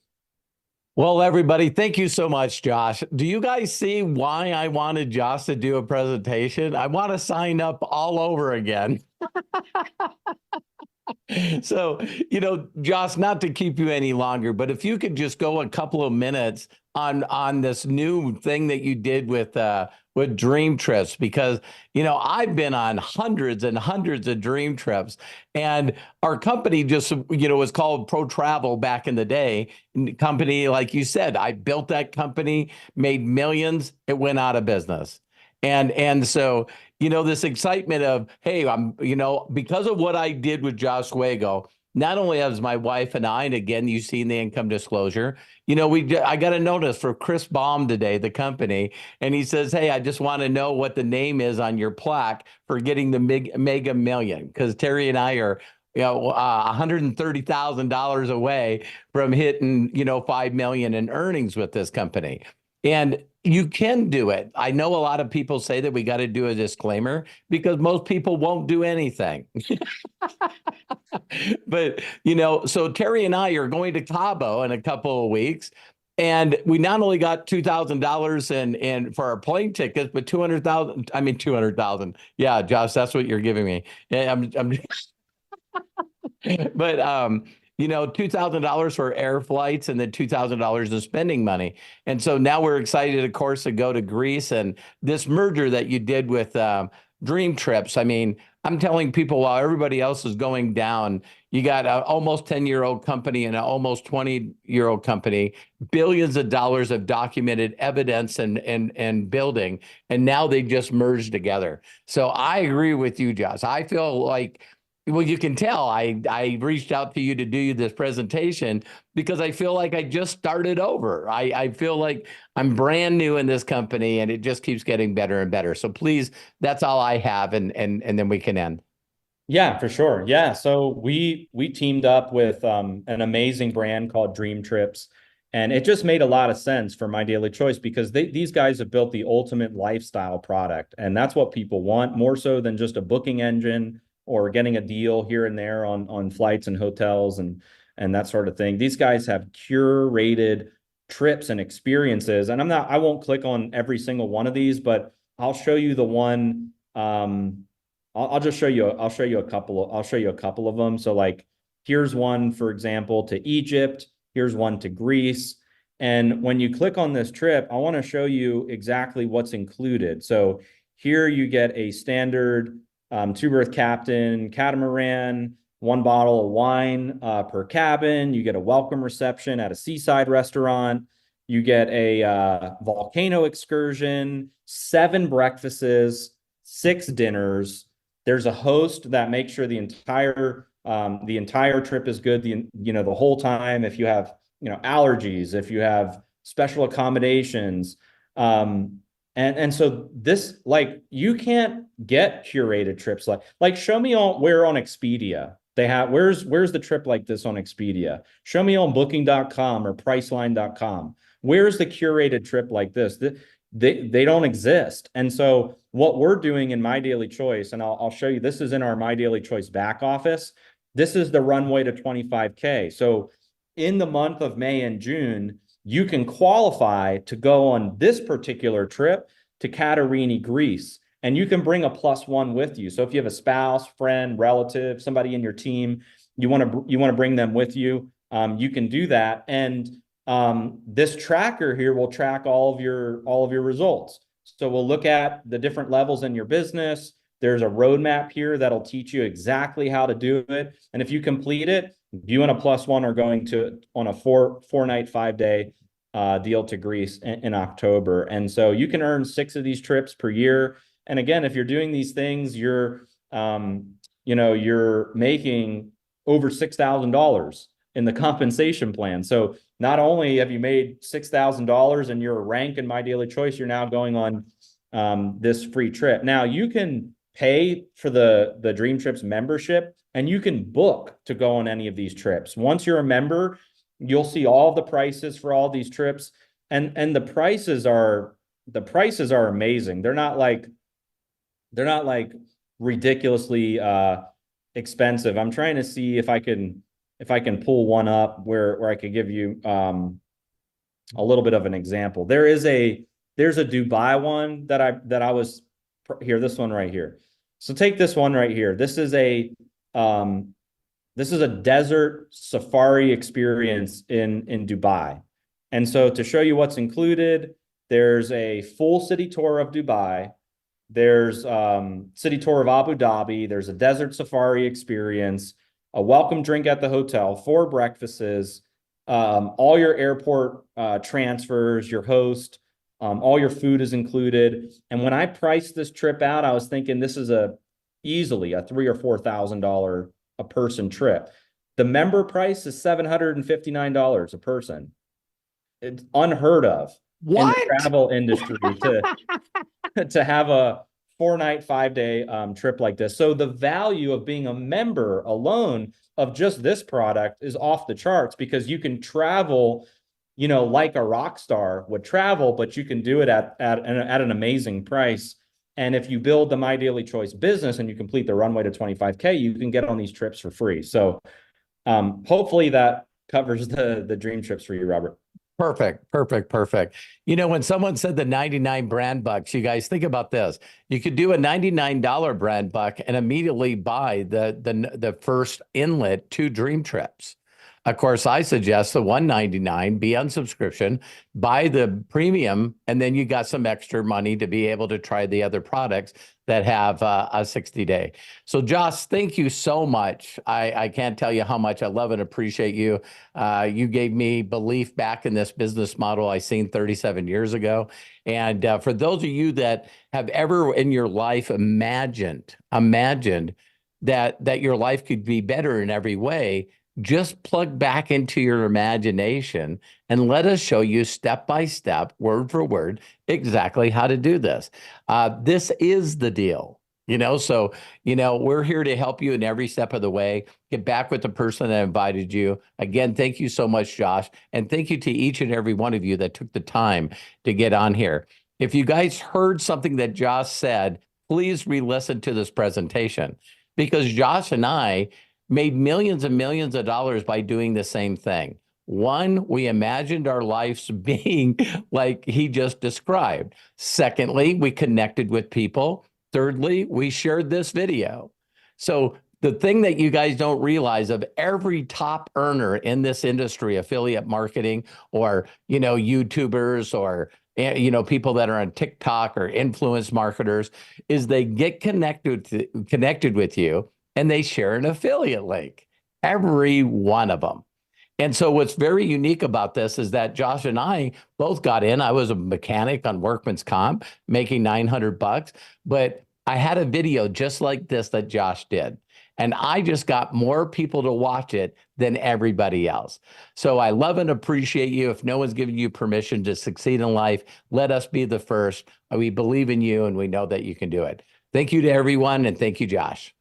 Well, everybody, thank you so much, Josh. Do you guys see why I wanted Josh to do a presentation? I want to sign up all over again. So, Josh, not to keep you any longer, but if you could just go a couple of minutes on this new thing that you did with Dream Trips, because I've been on hundreds and hundreds of dream trips, and our company just was called Pro Travel back in the day. Company, like you said, I built that company, made millions, it went out of business. And so, this excitement of, hey, I'm, because of what I did with Josh Zwagil, not only as my wife and I, and again, you've seen the income disclosure, I got a notice for Chris Baum today, the company, and he says, hey, I just want to know what the name is on your plaque for getting the mega million, because Terry and I are $130,000 away from hitting, 5 million in earnings with this company. And you can do it. I know a lot of people say that we got to do a disclaimer because most people won't do anything. But, so Terry and I are going to Cabo in a couple of weeks. And we not only got $2,000 in for our plane tickets, but 200,000. Yeah, Josh, that's what you're giving me. Yeah, but $2,000 for air flights and then $2,000 in spending money. And so now we're excited, of course, to go to Greece, and this merger that you did with Dream Trips. I mean, I'm telling people while everybody else is going down, you got an almost 10-year-old company and an almost 20-year-old company, billions of dollars of documented evidence and building, and now they just merged together. So I agree with you, Josh. I feel like, well, you can tell I reached out to you to do this presentation because I feel like I just started over. I feel like I'm brand new in this company, and it just keeps getting better and better. So please, that's all I have, and then we can end. Yeah, for sure. Yeah. So we teamed up with an amazing brand called Dream Trips. And it just made a lot of sense for My Daily Choice because these guys have built the ultimate lifestyle product. And that's what people want, more so than just a booking engine or getting a deal here and there on flights and hotels and that sort of thing. These guys have curated trips and experiences. And I won't click on every single one of these, but I'll show you the one. I'll just show you. I'll show you a couple of them. So like, here's one, for example, to Egypt. Here's one to Greece. And when you click on this trip, I want to show you exactly what's included. So here you get a standard two-berth captain catamaran, one bottle of wine per cabin. You get a welcome reception at a seaside restaurant. You get a volcano excursion, 7 breakfasts, 6 dinners. There's a host that makes sure the entire trip is good the whole time. If you have allergies, if you have special accommodations, and so this, like, you can't get curated trips like show me where on Expedia they have where's the trip like this on Expedia. Show me on booking.com or priceline.com. Where's the curated trip like this? They don't exist. And so what we're doing in My Daily Choice, and I'll show you, this is in our My Daily Choice back office. This is the runway to 25K. So in the month of May and June, you can qualify to go on this particular trip to Katarini, Greece, and you can bring a +1 with you. So if you have a spouse, friend, relative, somebody in your team, you want to bring them with you, you can do that. And this tracker here will track all of your results. So we'll look at the different levels in your business. There's a roadmap here that'll teach you exactly how to do it. And if you complete it, you and a +1 are going on a 4-night, 5-day deal to Greece in October. And so you can earn 6 of these trips per year. And again, if you're doing these things, you're making over $6,000 in the compensation plan. So not only have you made $6,000 and you're a rank in My Daily Choice, you're now going on this free trip. Now you can pay for the Dream Trips membership, and you can book to go on any of these trips. Once you're a member, you'll see all the prices for all these trips, and the prices are amazing. They're not like ridiculously expensive. I'm trying to see if I can pull one up where I could give you a little bit of an example. There's a Dubai one that I was here. This one right here. So take this one right here. This is a desert safari experience in Dubai. And so to show you what's included, there's a full city tour of Dubai. There's city tour of Abu Dhabi. There's a desert safari experience, a welcome drink at the hotel, 4 breakfasts, all your airport transfers, your host, all your food is included. And when I priced this trip out, I was thinking this is easily a $3,000 or $4,000 a person trip. The member price is $759 a person. It's unheard of in the travel industry to have a 4-night, 5-day trip like this. So the value of being a member alone of just this product is off the charts, because you can travel, like a rock star would travel, but you can do it at an amazing price. And if you build the My Daily Choice business and you complete the runway to 25K, you can get on these trips for free. So hopefully that covers the dream trips for you, Robert. Perfect. When someone said the 99 brand bucks, you guys think about this. You could do a $99 brand buck and immediately buy the first inlet to Dream Trips. Of course, I suggest the $199, be on subscription, buy the premium, and then you got some extra money to be able to try the other products that have a 60-day. So Josh, thank you so much. I can't tell you how much I love and appreciate you. You gave me belief back in this business model I seen 37 years ago. And for those of you that have ever in your life imagined that your life could be better in every way, just plug back into your imagination and let us show you step by step, word for word, exactly how to do this. This is the deal, so, we're here to help you in every step of the way. Get back with the person that invited you. Again, thank you so much, Josh. And thank you to each and every one of you that took the time to get on here. If you guys heard something that Josh said, please re-listen to this presentation, because Josh and I made millions and millions of dollars by doing the same thing. One, we imagined our lives being like he just described. Secondly, we connected with people. Thirdly, we shared this video. So the thing that you guys don't realize, of every top earner in this industry, affiliate marketing, or, YouTubers, or, people that are on TikTok or influence marketers, is they get connected with you, and they share an affiliate link, every one of them. And so what's very unique about this is that Josh and I both got in. I was a mechanic on workman's comp, making $900, but I had a video just like this that Josh did. And I just got more people to watch it than everybody else. So I love and appreciate you. If no one's giving you permission to succeed in life, let us be the first. We believe in you, and we know that you can do it. Thank you to everyone, and thank you, Josh.